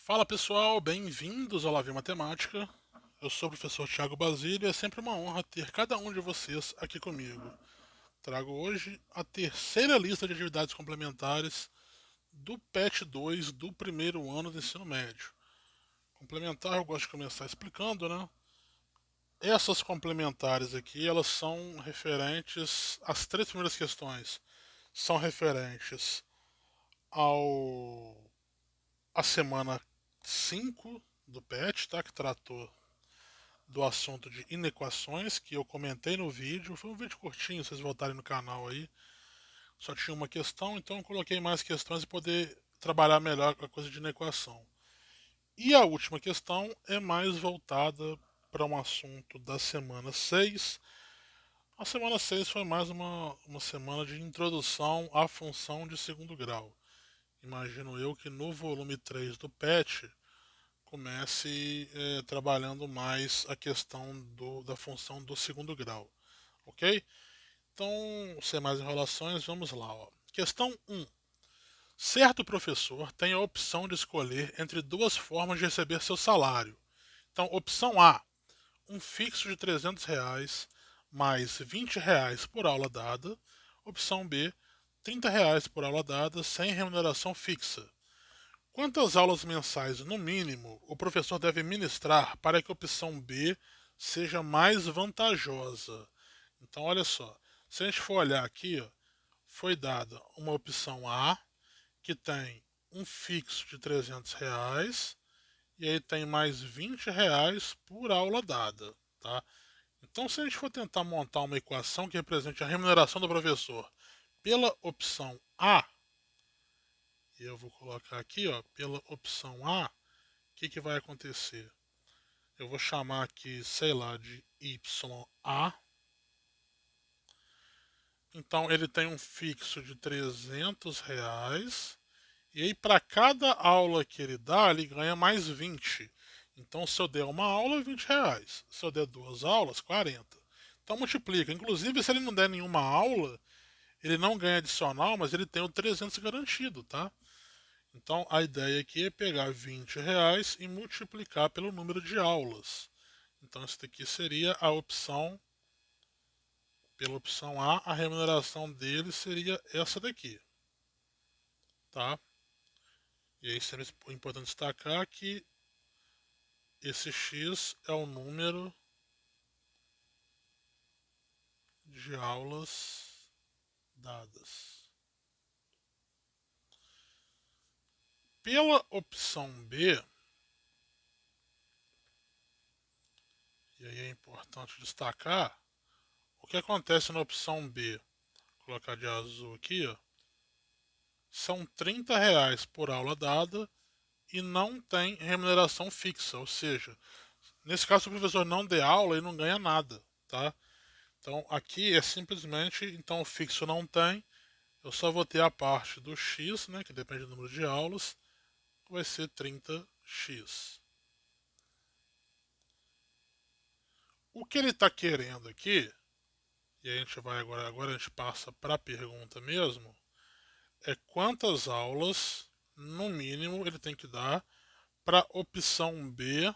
Fala pessoal, bem-vindos ao Lavia Matemática. Eu sou o professor Thiago Basílio e é sempre uma honra ter cada um de vocês aqui comigo. Trago hoje a terceira lista de atividades complementares do PET 2 do primeiro ano do ensino médio. Complementar, eu gosto de começar explicando, né? Essas complementares aqui, elas são referentes, as três primeiras questões são referentes ao a semana 5 do PET, tá? Que tratou do assunto de inequações que eu comentei no vídeo. Foi um vídeo curtinho, vocês voltarem no canal aí. Só tinha uma questão, então eu coloquei mais questões e poder trabalhar melhor com a coisa de inequação. E a última questão é mais voltada para um assunto da semana 6. A semana 6 foi mais uma semana de introdução à função de segundo grau. Imagino eu que no volume 3 do PET comece trabalhando mais a questão da função do segundo grau, ok? Então, sem mais enrolações, vamos lá. Ó. Questão 1. Certo professor tem a opção de escolher entre duas formas de receber seu salário. Então, opção A, um fixo de R$ 300 mais R$ 20 por aula dada. Opção B, R$ 30 por aula dada sem remuneração fixa. Quantas aulas mensais, no mínimo, o professor deve ministrar para que a opção B seja mais vantajosa? Então, olha só. Se a gente for olhar aqui, ó, foi dada uma opção A, que tem um fixo de R$ 300, e aí tem mais R$ 20 por aula dada. Tá? Então, se a gente for tentar montar uma equação que represente a remuneração do professor pela opção A, e eu vou colocar aqui, ó, pela opção A, o que vai acontecer? Eu vou chamar aqui, sei lá, de YA. Então ele tem um fixo de R$ 300. E aí para cada aula que ele dá, ele ganha mais 20. Então se eu der uma aula, R$ 20. Se eu der duas aulas, 40. Então multiplica. Inclusive se ele não der nenhuma aula, ele não ganha adicional, mas ele tem o 300 garantido, tá? Então a ideia aqui é pegar R$ 20 e multiplicar pelo número de aulas. Então isso daqui seria a opção, pela opção A, a remuneração dele seria essa daqui, tá? E aí seria importante destacar que esse X é o número de aulas dadas. Pela opção B, e aí é importante destacar, o que acontece na opção B, vou colocar de azul aqui, ó, são R$ 30 por aula dada e não tem remuneração fixa, ou seja, nesse caso se o professor não der aula, ele não ganha nada, tá? Então aqui é simplesmente, então o fixo não tem, eu só vou ter a parte do x, né, que depende do número de aulas, que vai ser 30x. O que ele está querendo aqui, e a gente vai agora a gente passa para a pergunta mesmo, é quantas aulas, no mínimo, ele tem que dar para a opção B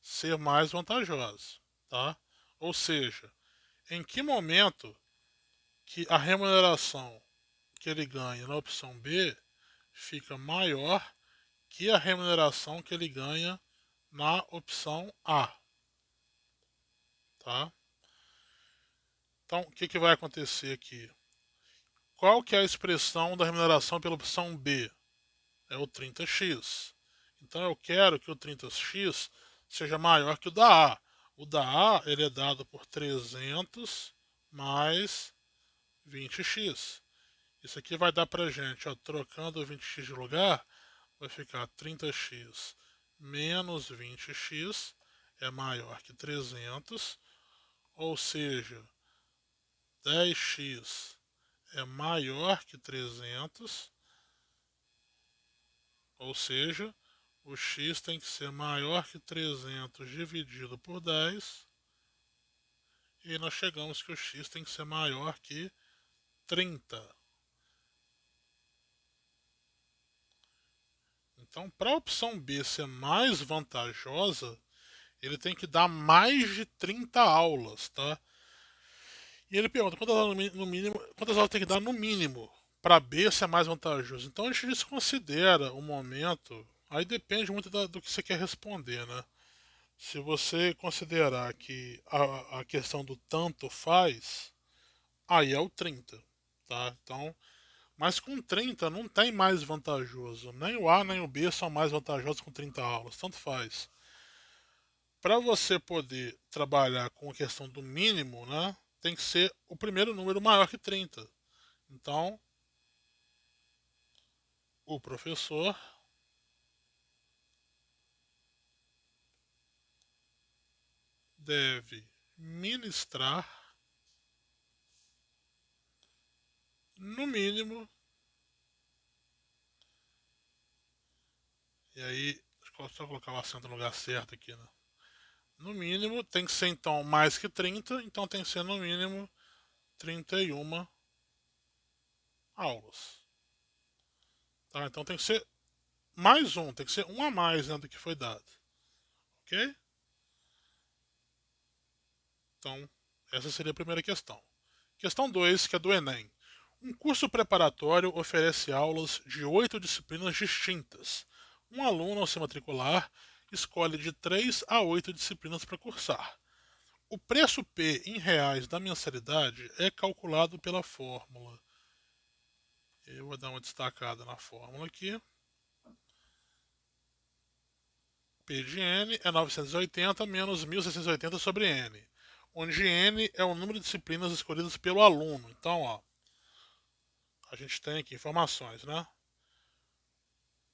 ser mais vantajosa, tá? Ou seja, em que momento que a remuneração que ele ganha na opção B fica maior que a remuneração que ele ganha na opção A, tá? Então, o que vai acontecer aqui? Qual que é a expressão da remuneração pela opção B? É o 30x. Então, eu quero que o 30x seja maior que o da A. O da A ele é dado por 300 mais 20x. Isso aqui vai dar para gente, ó, trocando o 20x de lugar, vai ficar 30x menos 20x é maior que 300, ou seja, 10x é maior que 300, ou seja, o x tem que ser maior que 300 dividido por 10, e nós chegamos que o x tem que ser maior que 30. Então, para a opção B ser mais vantajosa, ele tem que dar mais de 30 aulas, tá? E ele pergunta quantas aulas, no mínimo, quantas aulas tem que dar no mínimo para B ser mais vantajoso. Então a gente desconsidera o momento, aí depende muito do que você quer responder, né? Se você considerar que a questão do tanto faz, aí é o 30, tá? Então, mas com 30 não tem mais vantajoso. Nem o A nem o B são mais vantajosos com 30 aulas, tanto faz. Para você poder trabalhar com a questão do mínimo, né, tem que ser o primeiro número maior que 30. Então, o professor deve ministrar, no mínimo, e aí, deixa eu só colocar o acento no lugar certo aqui, né? No mínimo, tem que ser então mais que 30, então tem que ser no mínimo 31 aulas. Tá? Então tem que ser mais um, tem que ser um a mais, né, do que foi dado. Ok? Então, essa seria a primeira questão. Questão 2, que é do Enem. Um curso preparatório oferece aulas de 8 disciplinas distintas. Um aluno, ao se matricular, escolhe de 3 a 8 disciplinas para cursar. O preço P em reais da mensalidade é calculado pela fórmula. Eu vou dar uma destacada na fórmula aqui. P de N é 980 menos 1680 sobre N, onde N é o número de disciplinas escolhidas pelo aluno. Então, ó, a gente tem aqui informações, né?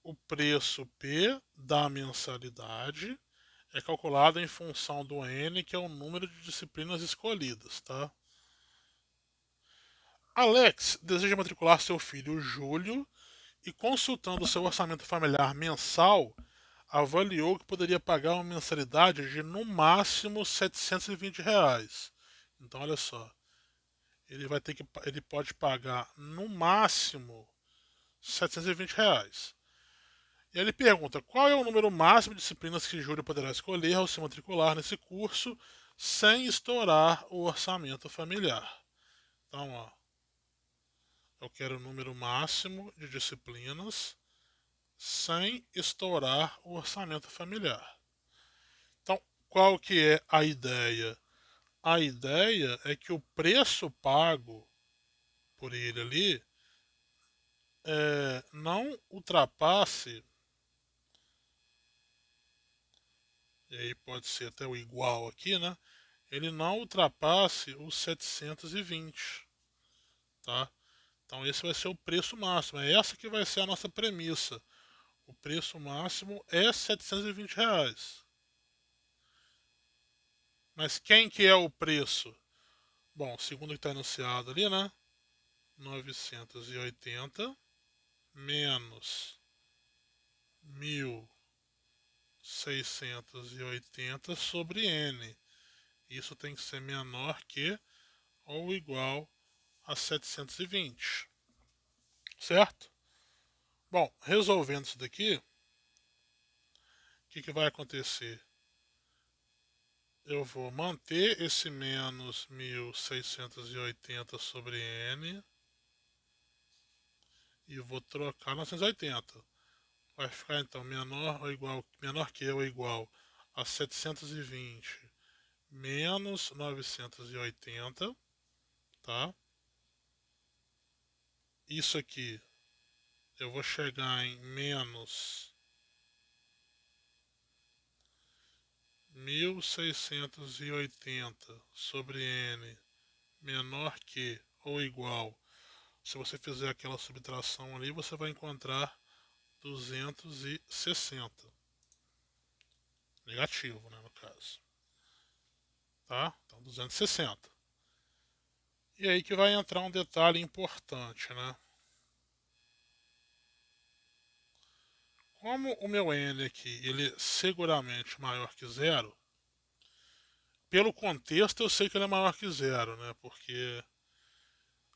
O preço P da mensalidade é calculado em função do N, que é o número de disciplinas escolhidas, tá? Alex deseja matricular seu filho Júlio e, consultando seu orçamento familiar mensal, avaliou que poderia pagar uma mensalidade de no máximo R$ 720. Então, olha só, ele pode pagar no máximo R$ 720. E ele pergunta qual é o número máximo de disciplinas que Júlio poderá escolher ao se matricular nesse curso sem estourar o orçamento familiar. Então, ó, eu quero o número máximo de disciplinas sem estourar o orçamento familiar. Então, qual que é a ideia? A ideia é que o preço pago por ele ali não ultrapasse, e aí pode ser até o igual aqui, né? Ele não ultrapasse os 720, tá? Então esse vai ser o preço máximo. É essa que vai ser a nossa premissa. O preço máximo é R$ 720. Mas quem que é o preço? Bom, segundo o que está enunciado ali, né? 980 menos 1680 sobre N. Isso tem que ser menor que ou igual a 720. Certo? Bom, resolvendo isso daqui, o que vai acontecer? Eu vou manter esse menos 1680 sobre N e vou trocar 980. Vai ficar então menor que ou igual a 720 menos 980, tá? Isso aqui eu vou chegar em menos 1680 sobre N menor que ou igual. Se você fizer aquela subtração ali, você vai encontrar 260. Negativo, né, no caso. Tá? Então, 260. E aí que vai entrar um detalhe importante, né? Como o meu N aqui, ele é seguramente maior que zero, pelo contexto eu sei que ele é maior que zero, né? Porque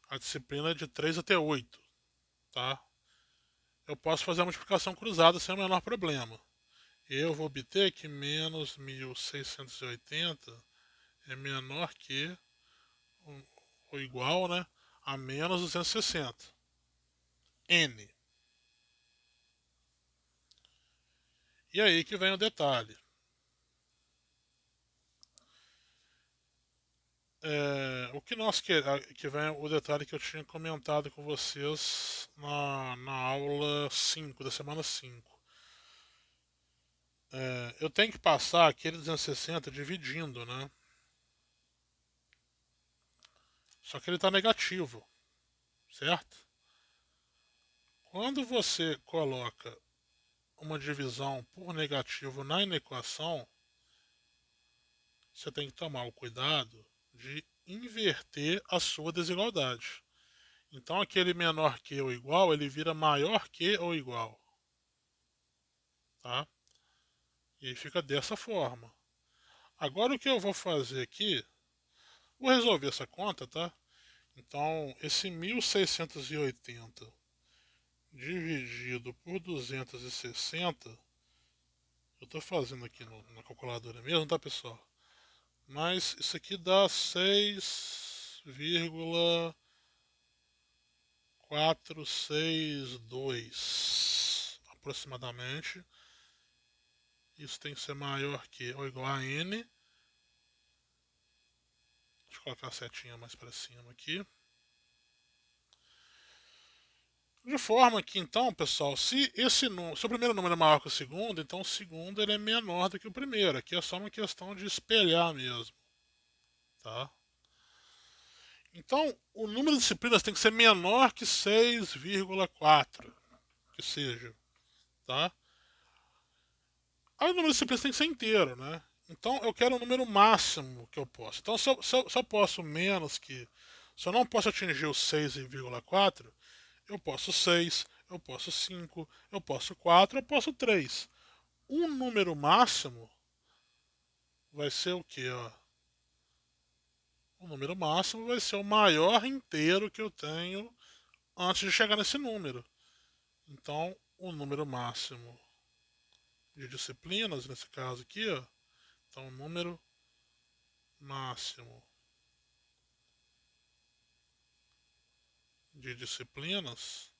a disciplina é de 3 até 8, tá? eu posso fazer a multiplicação cruzada sem o menor problema. Eu vou obter que menos 1680 é menor que ou igual, né, a menos 260. N. E aí que vem o detalhe. O que nós que vem o detalhe que eu tinha comentado com vocês na aula 5, da semana 5. Eu tenho que passar aquele 260 dividindo, né? Só que ele está negativo, certo? Quando você coloca uma divisão por negativo na inequação, você tem que tomar o cuidado de inverter a sua desigualdade. Então aquele menor que ou igual, ele vira maior que ou igual, tá? E aí fica dessa forma. Agora o que eu vou fazer aqui, vou resolver essa conta, tá? Então esse 1680 dividido por 260, eu estou fazendo aqui na calculadora mesmo, tá, pessoal? Mas isso aqui dá 6,462 aproximadamente. Isso tem que ser maior que ou igual a n. Deixa eu colocar a setinha mais para cima aqui. De forma que, então, pessoal, se o primeiro número é maior que o segundo, então o segundo ele é menor do que o primeiro. Aqui é só uma questão de espelhar mesmo, tá? Então, o número de disciplinas tem que ser menor que 6,4, que seja, tá? Aí o número de disciplinas tem que ser inteiro, né? Então, eu quero o número máximo que eu posso. Então, se eu posso menos que... Se eu não posso atingir o 6,4, eu posso 6, eu posso 5, eu posso 4, eu posso 3. Um número máximo vai ser o quê? Ó? O número máximo vai ser o maior inteiro que eu tenho antes de chegar nesse número. Então, o número máximo de disciplinas, nesse caso aqui, ó, então o número máximo de disciplinas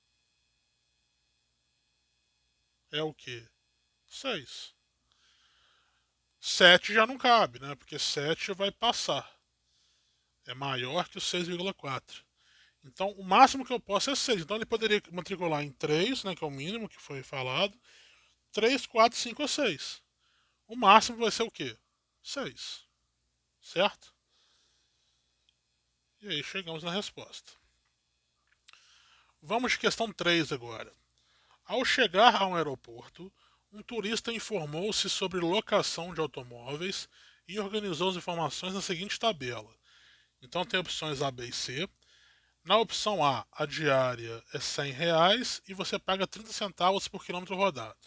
é o que? 6. 7 já não cabe, né? Porque 7 vai passar. É maior que o 6,4. Então, o máximo que eu posso é 6. Então, ele poderia matricular em 3, né, que é o mínimo que foi falado. 3, 4, 5 ou 6. O máximo vai ser o quê? 6. Certo? E aí chegamos na resposta. Vamos de questão 3 agora. Ao chegar a um aeroporto, um turista informou-se sobre locação de automóveis e organizou as informações na seguinte tabela. Então tem opções A, B e C. Na opção A diária é R$ 100 e você paga 30 centavos por quilômetro rodado.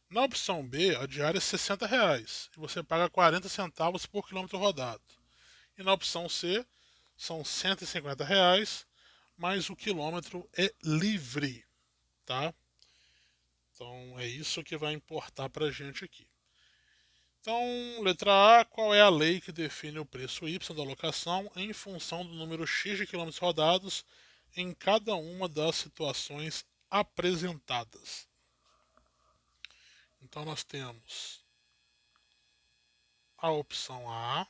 Na opção B, a diária é R$ 60 e você paga 40 centavos por quilômetro rodado. E na opção C, são R$ 150, mas o quilômetro é livre, tá? Então é isso que vai importar para a gente aqui. Então, letra A, qual é a lei que define o preço Y da locação em função do número X de quilômetros rodados em cada uma das situações apresentadas? Então nós temos a opção A,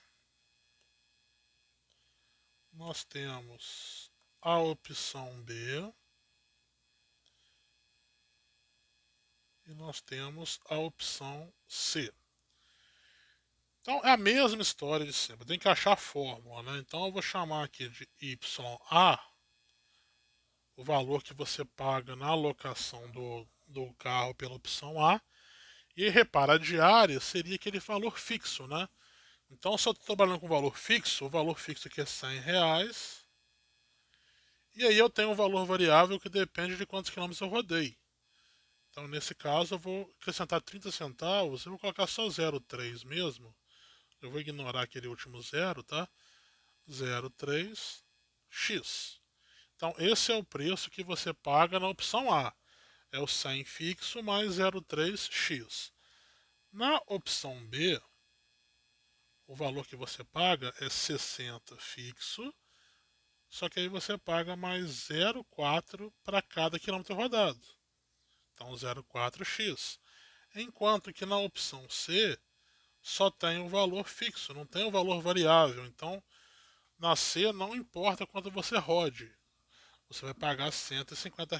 nós temos a opção B e nós temos a opção C. Então é a mesma história de sempre, tem que achar a fórmula, né? Então eu vou chamar aqui de YA, o valor que você paga na alocação do carro pela opção A, e repara, a diária seria aquele valor fixo, né? Então se eu estou trabalhando com valor fixo, o valor fixo aqui é R$ 100, e aí eu tenho um valor variável que depende de quantos quilômetros eu rodei. Então nesse caso eu vou acrescentar 30 centavos, eu vou colocar só 0,3 mesmo. Eu vou ignorar aquele último zero, tá? 0,3x. Então esse é o preço que você paga na opção A. é o 100 fixo mais 0,3x. Na opção B, o valor que você paga é 60 fixo, só que aí você paga mais 0,4 para cada quilômetro rodado. Então 0,4x. Enquanto que na opção C só tem o valor fixo, não tem o valor variável. Então na C não importa quanto você rode, você vai pagar R$ 150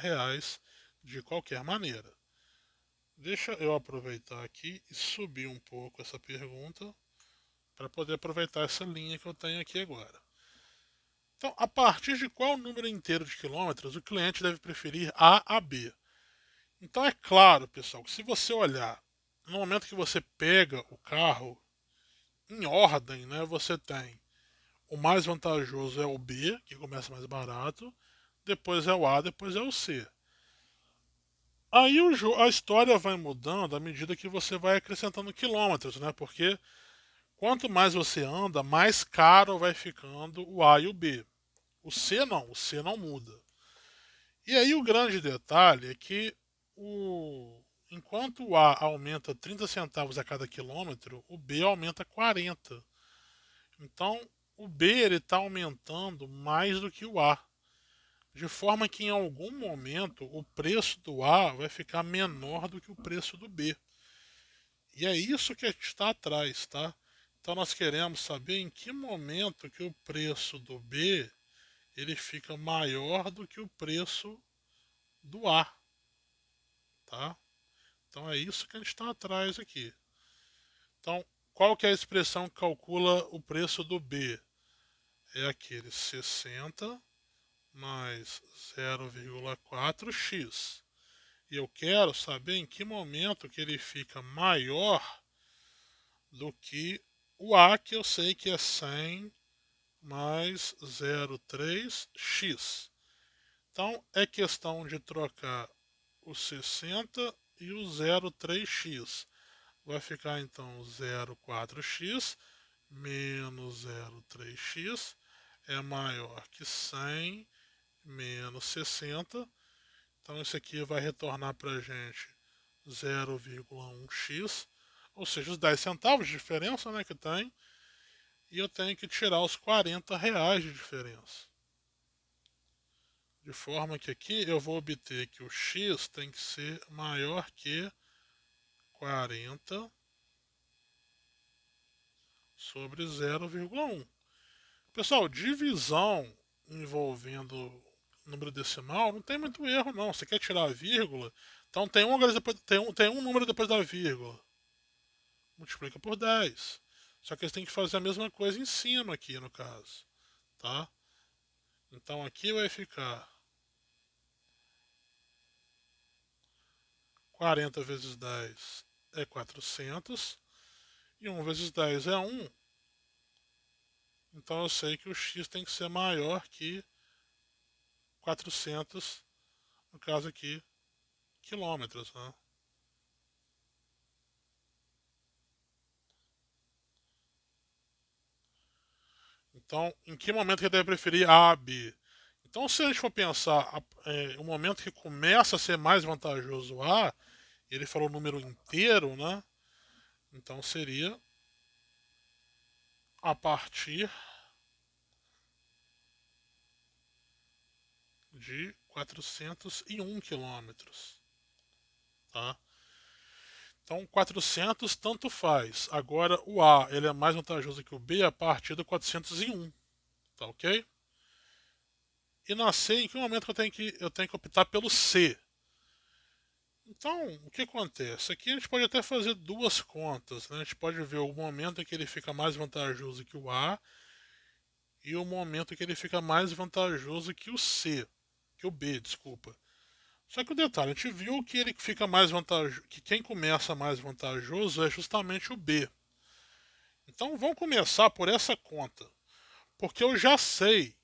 de qualquer maneira. Deixa eu aproveitar aqui e subir um pouco essa pergunta para poder aproveitar essa linha que eu tenho aqui agora. Então, a partir de qual número inteiro de quilômetros o cliente deve preferir A a B? Então, é claro, pessoal, que se você olhar no momento que você pega o carro, em ordem, né, você tem o mais vantajoso é o B, que começa mais barato, depois é o A, depois é o C. Aí a história vai mudando à medida que você vai acrescentando quilômetros, né? Porque quanto mais você anda, mais caro vai ficando o A e o B. O C não muda. E aí o grande detalhe é que enquanto o A aumenta 30 centavos a cada quilômetro, o B aumenta 40. Então o B está aumentando mais do que o A. De forma que em algum momento o preço do A vai ficar menor do que o preço do B. E é isso que a gente está atrás, tá? Então nós queremos saber em que momento que o preço do B ele fica maior do que o preço do A, tá? Então é isso que a gente está atrás aqui. Então, qual que é a expressão que calcula o preço do B? É aquele 60 mais 0,4x. E eu quero saber em que momento que ele fica maior do que o A, que eu sei que é 100 mais 0,3x. Então, é questão de trocar o 60 e o 0,3x. Vai ficar então 0,4x menos 0,3x é maior que 100 menos 60. Então, isso aqui vai retornar para a gente 0,1x, ou seja, os 10 centavos de diferença, né, que tem, e eu tenho que tirar os R$ 40 de diferença. De forma que aqui eu vou obter que o x tem que ser maior que 40 sobre 0,1. Pessoal, divisão envolvendo número decimal não tem muito erro não. Você quer tirar a vírgula, então tem um número depois da vírgula. Multiplica por 10. Só que eles têm que fazer a mesma coisa em cima aqui no caso, tá? Então aqui vai ficar 40 vezes 10 é 400 e 1 vezes 10 é 1. Então eu sei que o x tem que ser maior que 400, no caso aqui, quilômetros, né? Então, em que momento que ele deve preferir A a B? Então, se a gente for pensar o momento que começa a ser mais vantajoso A, ele falou o número inteiro, né? Então seria a partir de 401 quilômetros, tá? Então 400 tanto faz. Agora o A ele é mais vantajoso que o B a partir do 401, tá ok? E na C, em que momento que eu tenho que optar pelo C? Então, o que acontece? Aqui a gente pode até fazer duas contas, né? A gente pode ver o momento em que ele fica mais vantajoso que o A e o momento em que ele fica mais vantajoso que o C, que o B, desculpa. Só que o detalhe, a gente viu que ele fica mais vantajoso, que quem começa mais vantajoso é justamente o B. Então vamos começar por essa conta, porque eu já sei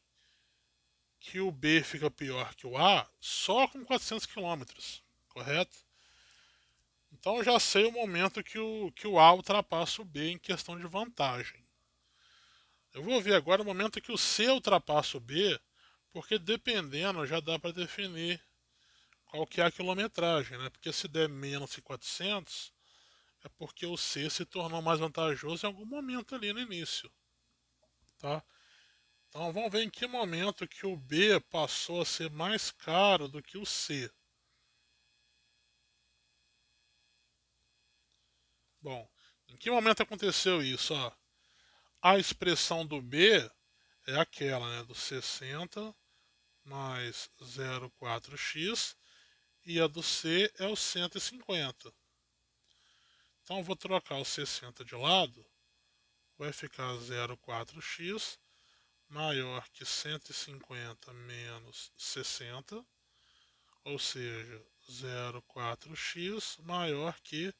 que o B fica pior que o A só com 400 quilômetros, correto? Então eu já sei o momento que o A ultrapassa o B em questão de vantagem. Eu vou ver agora o momento que o C ultrapassa o B, porque dependendo já dá para definir qual que é a quilometragem, né? Porque se der menos que 400, é porque o C se tornou mais vantajoso em algum momento ali no início, tá? Então vamos ver em que momento que o B passou a ser mais caro do que o C. Bom, em que momento aconteceu isso? Ó, a expressão do B é aquela, né, do 60 mais 0,4x e a do C é o 150. Então eu vou trocar o 60 de lado, vai ficar 0,4x maior que 150 menos 60, ou seja, 0,4x maior que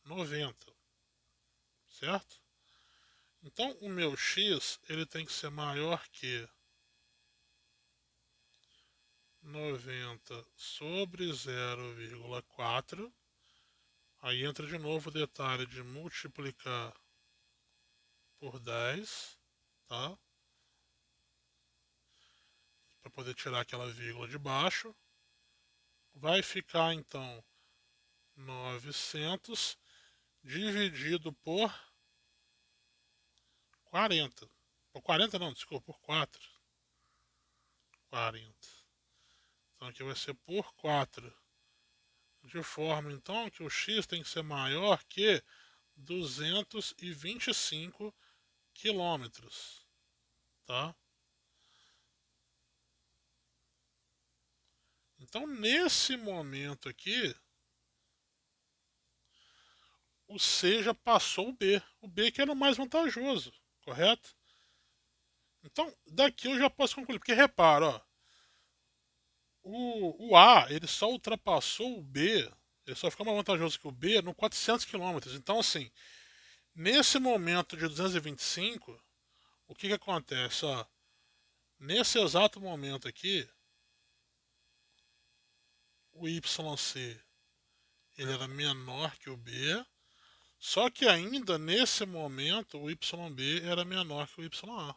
90, certo? Então o meu x ele tem que ser maior que 90 sobre 0,4. Aí entra de novo o detalhe de multiplicar por 10, tá? Para poder tirar aquela vírgula de baixo. Vai ficar então 900 dividido por 40. Por 40 não, desculpa, por 4. 40. Então aqui vai ser por 4. De forma então que o x tem que ser maior que 225 quilômetros, tá? Então nesse momento aqui, o C já passou o B que era o mais vantajoso, correto? Então daqui eu já posso concluir, porque repara, ó, o A ele só ultrapassou o B, ele só ficou mais vantajoso que o B no 400 quilômetros. Então assim, nesse momento de 225, o que acontece? Ó, nesse exato momento aqui, o YC ele era menor que o B, só que ainda nesse momento o YB era menor que o YA,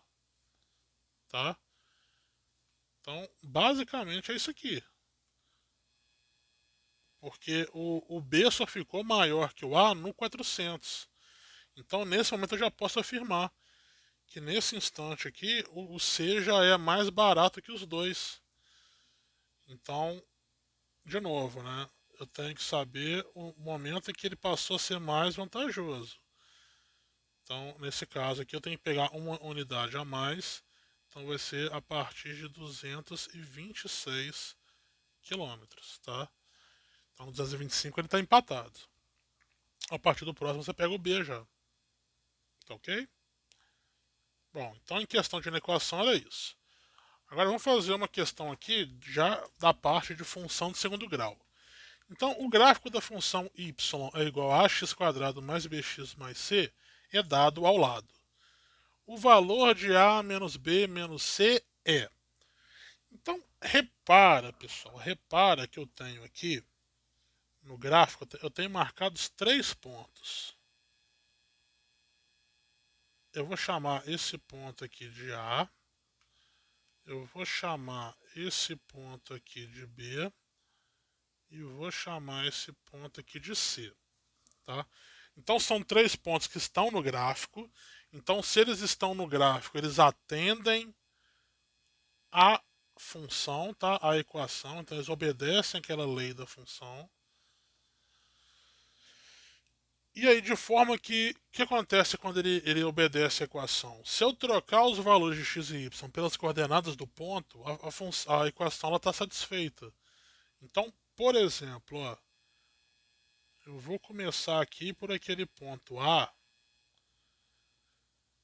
tá? Então, basicamente é isso aqui. Porque o B só ficou maior que o A no 400. Então, nesse momento eu já posso afirmar que nesse instante aqui o C já é mais barato que os dois. Então, de novo, né? Eu tenho que saber o momento em que ele passou a ser mais vantajoso. Então, nesse caso aqui, eu tenho que pegar uma unidade a mais. Então, vai ser a partir de 226 quilômetros, tá? Então, 225 ele está empatado. A partir do próximo, você pega o B já. Tá ok? Bom, então em questão de inequação era isso. Agora vamos fazer uma questão aqui já da parte de função de segundo grau. Então, o gráfico da função y é igual a x² mais bx mais c é dado ao lado. O valor de a menos b menos c é. Então, repara, pessoal, repara que eu tenho aqui no gráfico, eu tenho marcados 3 pontos. Eu vou chamar esse ponto aqui de A, eu vou chamar esse ponto aqui de B e vou chamar esse ponto aqui de C, tá? Então são 3 pontos que estão no gráfico. Então, se eles estão no gráfico, eles atendem à função, tá? À equação, então eles obedecem àquela lei da função. E aí, de forma que, o que acontece quando ele obedece à equação? Se eu trocar os valores de x e y pelas coordenadas do ponto, a equação está satisfeita. Então, por exemplo, ó, eu vou começar aqui por aquele ponto A.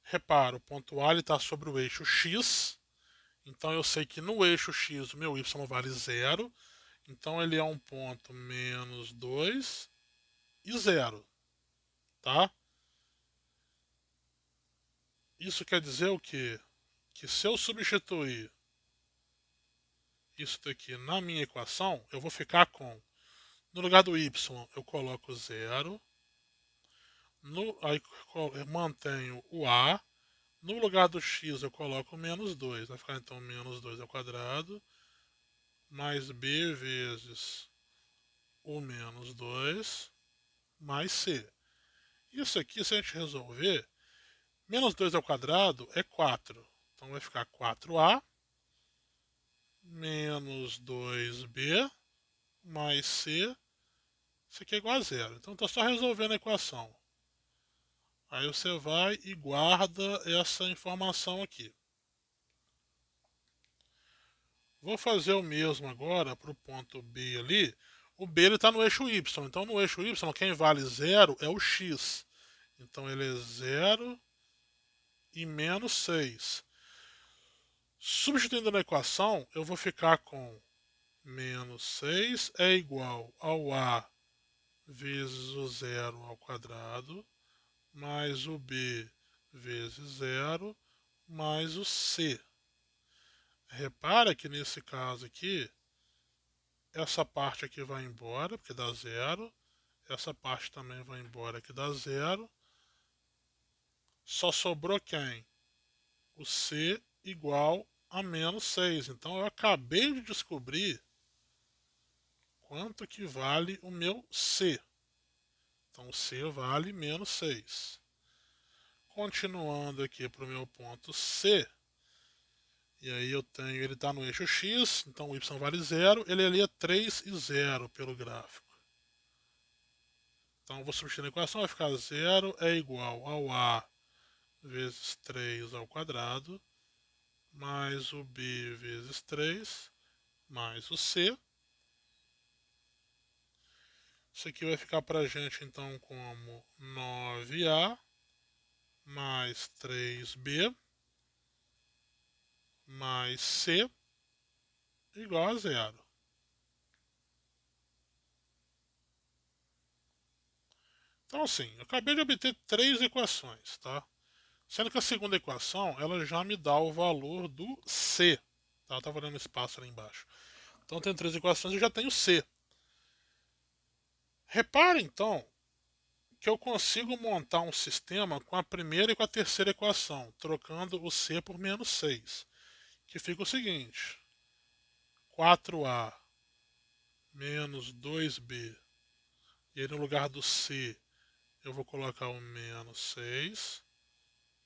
Repara, o ponto A está sobre o eixo x. Então, eu sei que no eixo x o meu y vale 0. Então, ele é um ponto menos 2 e 0. Tá? Isso quer dizer o quê? Que se eu substituir isso daqui na minha equação, eu vou ficar com, no lugar do y, eu coloco 0, aí eu mantenho o a, no lugar do x eu coloco menos 2, vai ficar então menos 2 ao quadrado, mais B vezes o menos 2 mais C. Isso aqui, se a gente resolver, menos 2 ao quadrado é 4. Então vai ficar 4A menos 2B mais C. Isso aqui é igual a zero. Então está só resolvendo a equação. Aí você vai e guarda essa informação aqui. Vou fazer o mesmo agora para o ponto B ali. O B está no eixo Y. Então no eixo Y quem vale zero é o X. Então ele é 0 e menos 6. Substituindo na equação, eu vou ficar com menos 6 é igual ao A vezes o zero ao quadrado, mais o B vezes zero, mais o C. Repara que nesse caso aqui, essa parte aqui vai embora, porque dá zero. Essa parte também vai embora, que dá zero. Só sobrou quem? O C igual a menos 6. Então eu acabei de descobrir quanto que vale o meu C. Então o C vale menos 6. Continuando aqui para o meu ponto C, e aí eu tenho, ele está no eixo X, então o Y vale 0, ele ali é 3 e 0 pelo gráfico. Então eu vou substituir na equação, vai ficar 0 é igual ao A vezes 3 ao quadrado, mais o B vezes 3, mais o C. Isso aqui vai ficar para a gente então como 9A mais 3B mais C igual a zero. Então assim, eu acabei de obter três equações, tá? Sendo que a segunda equação, ela já me dá o valor do C. Tá? Eu estava olhando espaço ali embaixo. Então tem três equações e já tenho C. Repare então que eu consigo montar um sistema com a primeira e com a terceira equação, trocando o C por menos 6. Que fica o seguinte: 4A menos 2B. E aí no lugar do C eu vou colocar o menos 6.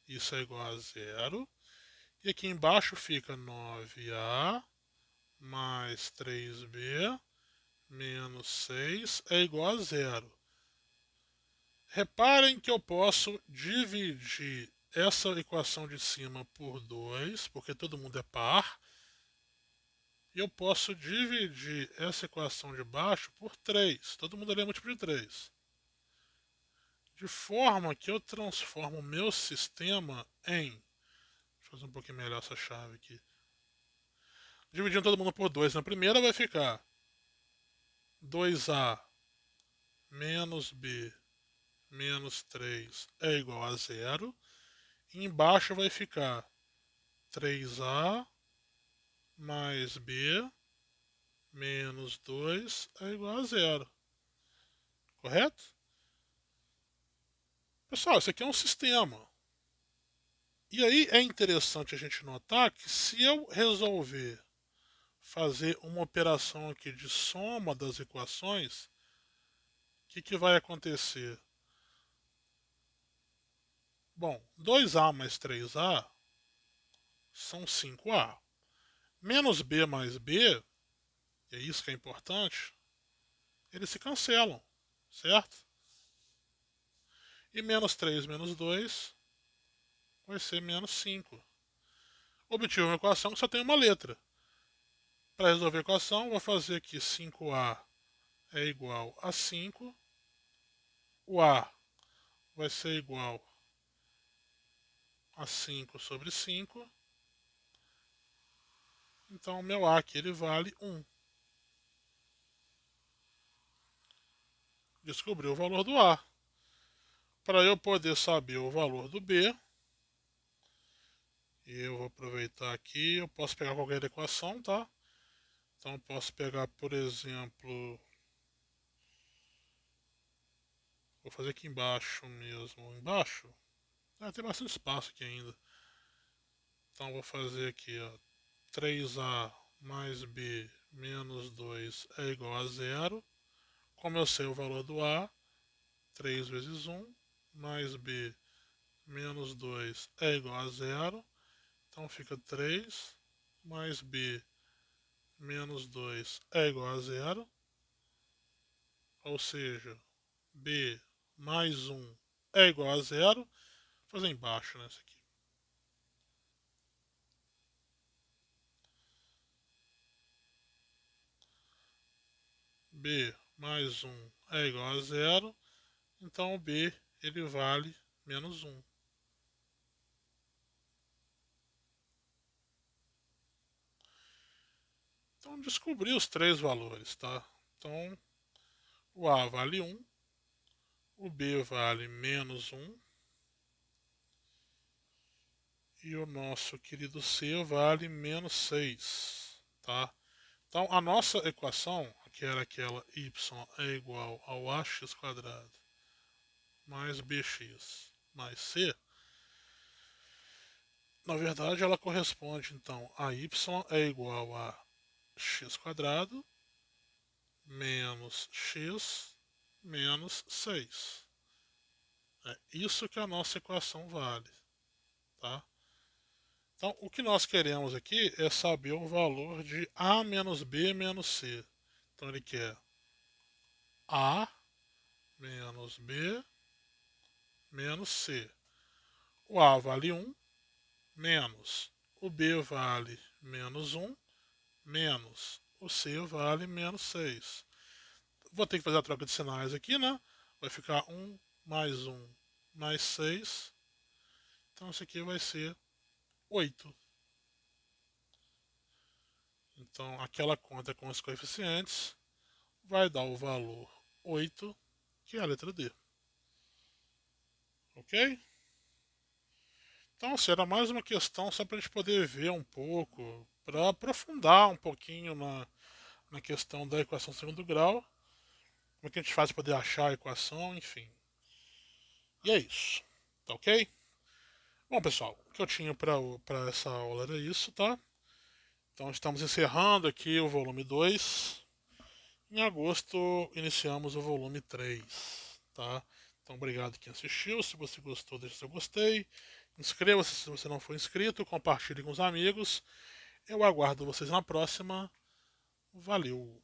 Isso é igual a zero. E aqui embaixo fica 9A mais 3B menos 6 é igual a zero. Reparem que eu posso dividir essa equação de cima por 2, porque todo mundo é par. E eu posso dividir essa equação de baixo por 3. Todo mundo ali é múltiplo de 3. De forma que eu transformo o meu sistema em... Deixa eu fazer um pouquinho melhor essa chave aqui. Dividindo todo mundo por 2 na primeira vai ficar 2A menos B menos 3 é igual a zero. E embaixo vai ficar 3A mais B menos 2 é igual a zero. Correto? Pessoal, isso aqui é um sistema. E aí é interessante a gente notar que se eu resolver fazer uma operação aqui de soma das equações, o que vai acontecer? Bom, 2A mais 3A são 5A. Menos B mais B, e é isso que é importante, eles se cancelam, certo? E menos 3 menos 2 vai ser menos 5. Obtive uma equação que só tem uma letra. Para resolver a equação, vou fazer aqui 5A é igual a 5. O A vai ser igual a 5 sobre 5. Então, o meu A aqui ele vale 1. Descobri o valor do A. Para eu poder saber o valor do B, eu vou aproveitar aqui, eu posso pegar qualquer equação, tá? Então, eu posso pegar, por exemplo, vou fazer aqui embaixo mesmo, embaixo. Tem bastante espaço aqui ainda. Então, vou fazer aqui, ó, 3A mais B menos 2 é igual a zero. Como eu sei o valor do A, 3 vezes 1 mais B menos 2 é igual a zero. Então fica 3 mais B menos 2 é igual a zero. Ou seja, B mais 1 é igual a zero. Vou fazer embaixo nessa aqui. B mais 1 é igual a zero. Então o B ele vale menos 1. Então descobri os três valores, tá? Então o A vale 1, o B vale menos 1 e o nosso querido C vale menos 6, tá? Então a nossa equação, que era aquela y é igual ao ax quadrado mais bx mais c, na verdade ela corresponde então a y é igual a x quadrado menos x menos 6. É isso que a nossa equação vale, tá? Então, o que nós queremos aqui é saber o valor de A menos B menos C. Então, ele quer A menos B menos C. O A vale 1, menos o B vale menos 1, menos o C vale menos 6. Vou ter que fazer a troca de sinais aqui, né? Vai ficar 1 mais 1 mais 6. Então, isso aqui vai ser 8. Então, aquela conta com os coeficientes vai dar o valor 8, que é a letra D. Ok? Então, assim, era mais uma questão só para a gente poder ver um pouco, para aprofundar um pouquinho na questão da equação de segundo grau, como é que a gente faz para poder achar a equação, enfim. E é isso. Tá ok? Bom, pessoal, o que eu tinha para essa aula era isso, tá? Então, estamos encerrando aqui o volume 2. Em agosto, iniciamos o volume 3, tá? Então, obrigado quem assistiu. Se você gostou, deixe seu gostei. Inscreva-se se você não for inscrito. Compartilhe com os amigos. Eu aguardo vocês na próxima. Valeu!